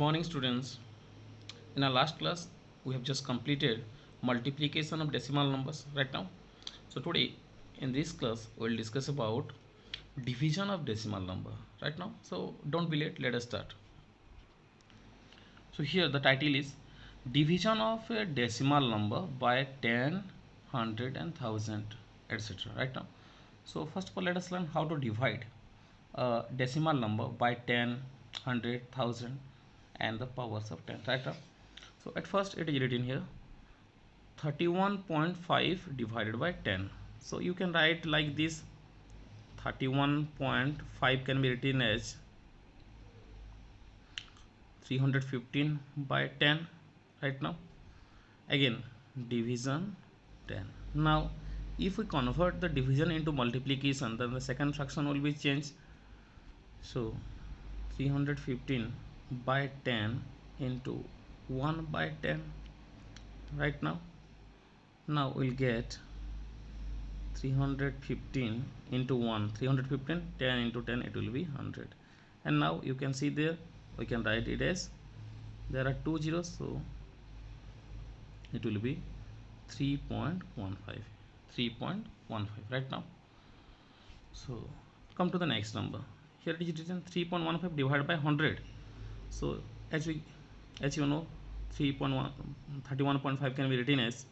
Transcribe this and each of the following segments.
Morning students. In our last class we have just completed multiplication of decimal numbers right now. So today in this class we will discuss about division of decimal number right now. So don't be late, let us start. So here the title is division of a decimal number by 10, 100 and 1000 etc. right now. So first of all let us learn how to divide a decimal number by 10, 100, 1000 and the powers of 10 right now. So at first it is written here 31.5 divided by 10. So you can write like this. 31.5 can be written as 315 by 10 right now. Again division 10. Now if we convert the division into multiplication, then the second fraction will be changed. So 315 by 10 into 1 by 10 right now. Now we'll get 315 into 1, 315, 10 into 10, it will be 100. And now you can see there we can write it as, there are two zeros, so it will be 3.15, 3.15 right now. So come to the next number. Here it is written 3.15 divided by 100. So as you know, 31.5 can be written as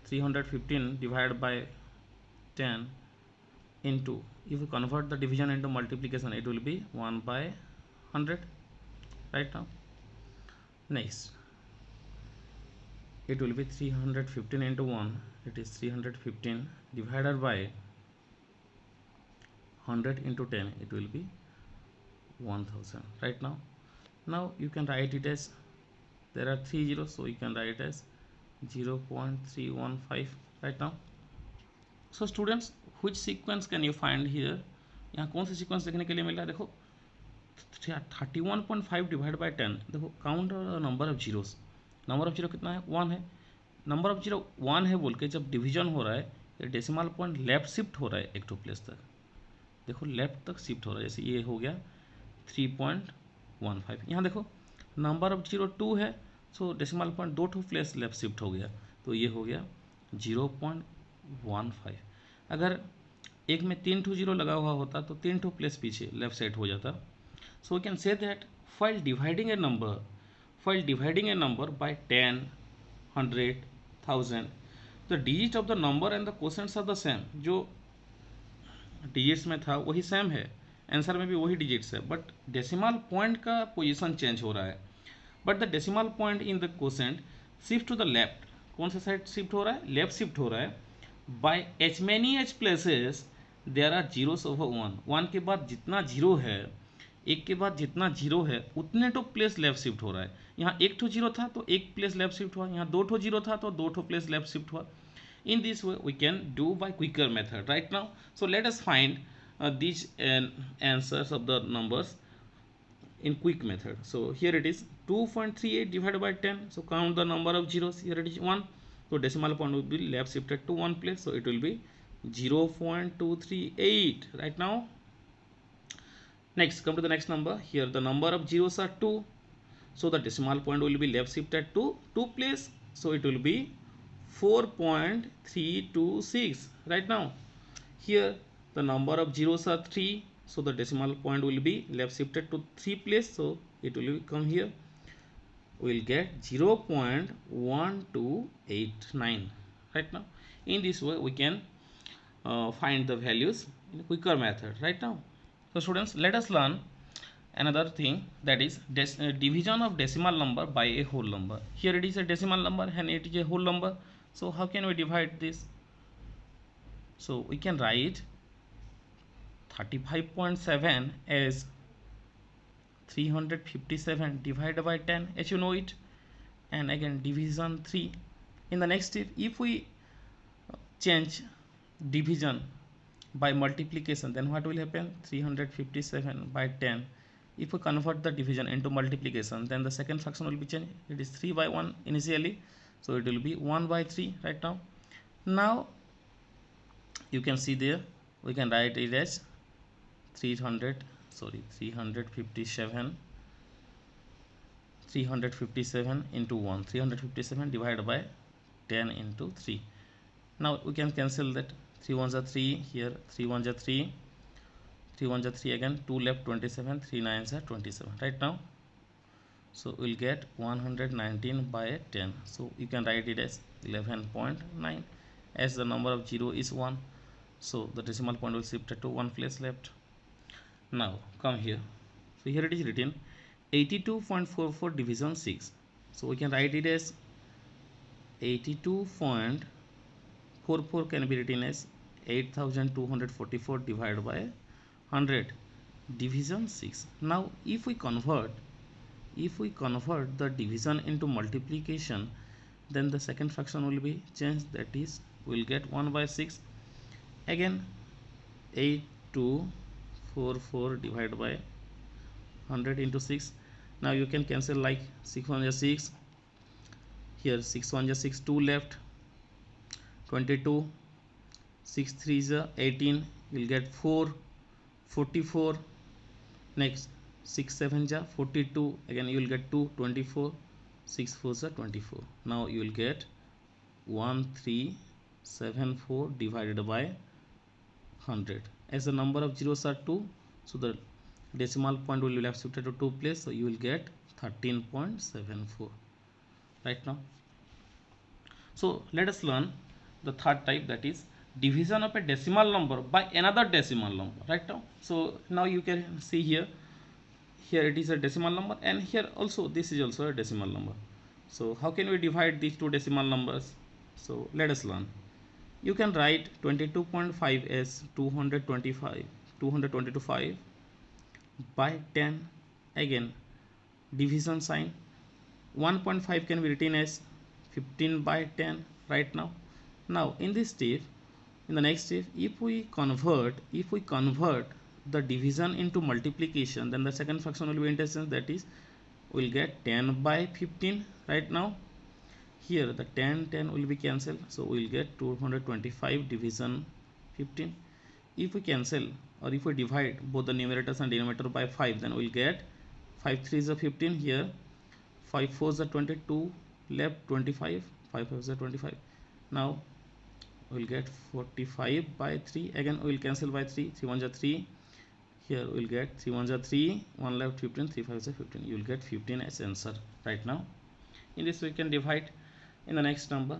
315 divided by 10 into, if we convert the division into multiplication, it will be 1 by 100 right now. Next it will be 315 into 1, it is 315 divided by 100 into 10, it will be 1000 right now. Now you can write it as, there are three zeros, so you can write it as 0.315 right now. So students, which sequence can you find here? यहाँ कौन सा sequence देखने के लिए मिल रहा है? देखो 31.5 divide by 10. देखो count number of zeros. Number of zero कितना है? 1 है. नंबर ऑफ जीरो 1 है बोल के जब डिवीजन हो रहा है, ये डेसिमल पॉइंट लेफ्ट शिफ्ट हो रहा है एक टू प्लेस तक. देखो लेफ्ट तक शिफ्ट हो रहा है. जैसे ये हो गया 3.15. यहाँ देखो नंबर ऑफ जीरो 2 है, सो डेसिमल पॉइंट दो टू प्लेस लेफ्ट शिफ्ट हो गया, तो ये हो गया 0.15. अगर एक में 3 टू जीरो लगा हुआ होता तो 3 टू प्लेस पीछे लेफ्ट साइड हो जाता. So we can say that while dividing a number by 10, 100, 1000, the digit of the number and the quotients are the same. जो डिजिट्स में था वही सेम है, आंसर में भी वही डिजिट्स है, बट डेसिमल पॉइंट का पोजीशन चेंज हो रहा है. But the decimal point in the quotient shift to the left. कौन सा साइड शिफ्ट हो रहा है? लेफ्ट शिफ्ट हो रहा है. By as many as places there are zeros over 1. 1 के बाद जितना जीरो है, एक के बाद जितना जीरो है उतने टू प्लेस लेफ्ट शिफ्ट हो रहा है. यहाँ एक टू जीरो था तो एक प्लेस लेफ्ट शिफ्ट हुआ, यहाँ दो टू जीरो था तो दो टू प्लेस लेफ्ट शिफ्ट हुआ. In this way we can do by quicker method right now. So let us find these answers of the numbers in quick method. So here it is 2.38 divided by 10. So count the number of zeros. Here it is 1, so decimal point will be left shifted to one place, so it will be 0.238 right now. Next, come to the next number. Here the number of zeros are 2, so the decimal point will be left shifted to 2 place, so it will be 4.326 right now. Here the number of zeros are 3, so the decimal point will be left shifted to 3 place, so it will come here. We will get 0.1289 right now. In this way we can find the values in a quicker method right now. So students, let us learn another thing, that is division of decimal number by a whole number. Here it is a decimal number and it is a whole number. So how can we divide this? So we can write 35.7 as 357 divided by 10, as you know it, and again division 3. In the next step, if we change division by multiplication, then what will happen? 357 by 10. If we convert the division into multiplication, then the second fraction will be changed. It is 3 by 1 initially, so it will be 1 by 3 right now. Now you can see there we can write it as 357 357 into 1, 357 divided by 10 into 3. Now we can cancel that. 3 ones are 3, here 3 ones are 3, 3 ones are 3 again, 2 left, 27, 3 nines are 27 right now. So we'll get 119 by 10. So you can write it as 11.9, as the number of 0 is 1. So the decimal point will shift to one place left. Now come here. So here it is written 82.44 division 6. So we can write it as 82.44 can be written as 8244 divided by 100 division 6. Now if we convert the division into multiplication, then the second fraction will be changed, that is we'll get 1 by 6. Again 8244 divided by 100 into 6. Now you can cancel, like 6 1 is 6, here 6 1 is 6, 2 left, 22, 6 3 is 18, you'll get 4, 44, next 6 7 is 42, again you will get 2, 24, 6 4 is 24. Now you will get 1374 divided by 100. As the number of zeros are 2, so the decimal point will be left shifted to 2 place, so you will get 13.74 right now. So let us learn the third type, that is division of a decimal number by another decimal number right now. So now you can see here it is a decimal number, and here also this is also a decimal number. So how can we divide these two decimal numbers? So let us learn. You can write 22.5 as 225 by 10. Again division sign. 1.5 can be written as 15 by 10 right now. Now in this step, in the next step, if we convert the division into multiplication, then the second fraction will be interchange, that is we'll get 10 by 15 right now. Here the 10 will be cancelled, so we'll get 225 division 15. If we cancel, or if we divide both the numerators and denominator by 5, then we'll get 5 3 is 15, here 5 4 is 22, left 25, 5 5 is 25. Now we'll get 45 by 3, again we'll cancel by 3, 3 1 is 3, here we'll get 3 1 is 3, 1 left 15, 3 5 is 15, you'll get 15 as answer right now. In this we can divide in the next number.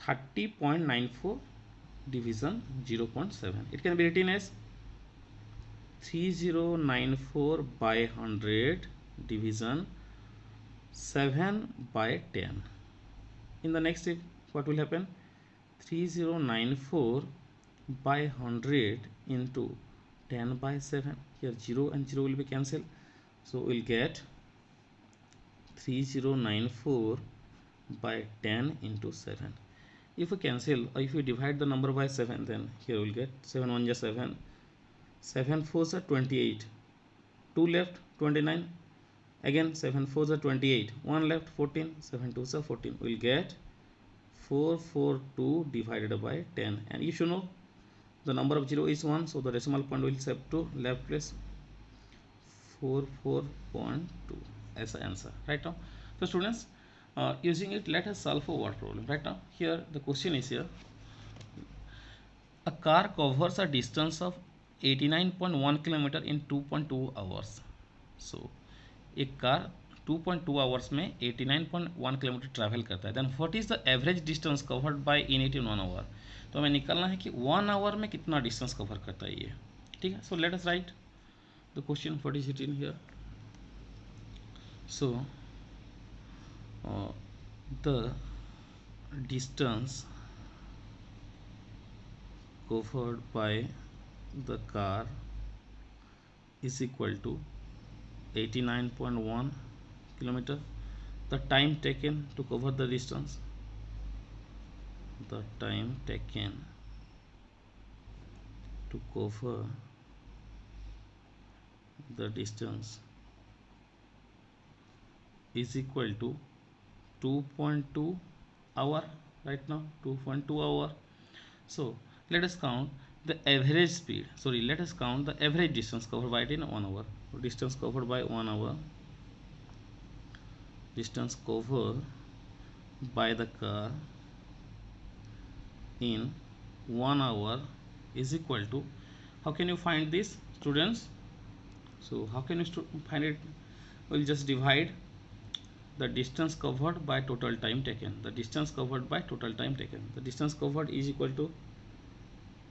30.94 division 0.7, it can be written as 3094 by 100 division 7 by 10. In the next step, what will happen? 3094 by 100 into 10 by 7, here 0 and 0 will be cancelled, so we'll get 3094 by 10 into 7. If we cancel, or if we divide the number by 7, then here we'll get 7 1 is 7, 7 4 is 28, 2 left 29, again 7 4 is 28, 1 left 14, 7 2 is 14, we'll get 442 divided by 10. And you should know the number of 0 is 1, so the decimal point will shift to left place, 44.2 as the answer right now. So students, using it, let us solve a word problem right now. Here the question is here, a car covers a distance of 89.1 kilometer in 2.2 hours. So एक car 2.2 hours में 89.1 kilometre travel करता है, then what is the average distance covered by in 1 hour. तो हमें निकालना है कि 1 our में कितना डिस्टेंस कवर करता है ये. ठीक है, so let us right the question, what is it in here. So the distance covered by the car is equal to 89.1 kilometer. The time taken to cover the distance, the time taken to cover the distance is equal to 2.2 hour right now, 2.2 hour. So let us count the average speed, sorry, let us count the average distance covered by it in 1 hour. So distance covered by 1 hour, distance covered by the car in 1 hour is equal to, how can you find this, students? So how can you find it? We'll just divide the distance covered by total time taken. The distance covered by total time taken. The distance covered is equal to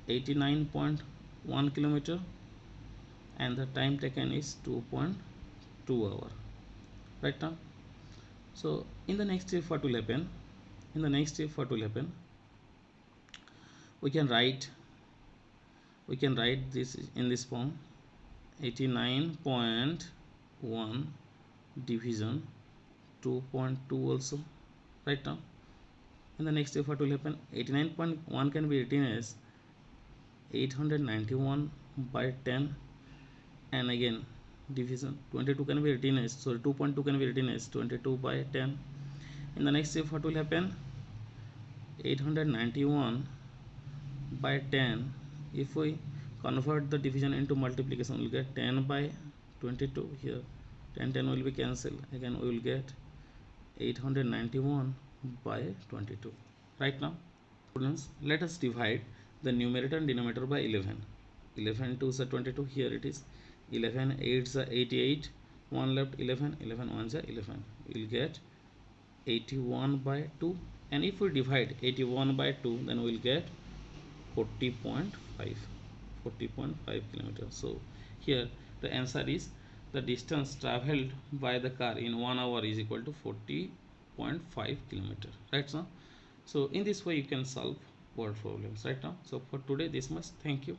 89.1 kilometer and the time taken is 2.2 hour. Right now. So in the next step what will happen? In the next step what will happen? We can write this in this form: 89.1 division 2.2 also. Right now, in the next step what will happen? 89.1 can be written as 891 by 10, and again division 22 can be written as, sorry, 2.2 can be written as 22 by 10. In the next step what will happen? 891 by 10, if we convert the division into multiplication, we will get 10 by 22. Here 10 will be cancelled, again we will get 891 by 22. Right now, students, let us divide the numerator and denominator by 11. 11 2s are 22. Here it is 11 8s are 88. 1 left, 11. 11 1s are 11. We will get 81 by 2. And if we divide 81 by 2, then we will get 40.5 kilometers. So here the answer is, the distance traveled by the car in 1 hour is equal to 40.5 kilometers. Right now, so in this way you can solve word problems. Right now, so for today this much. Thank you.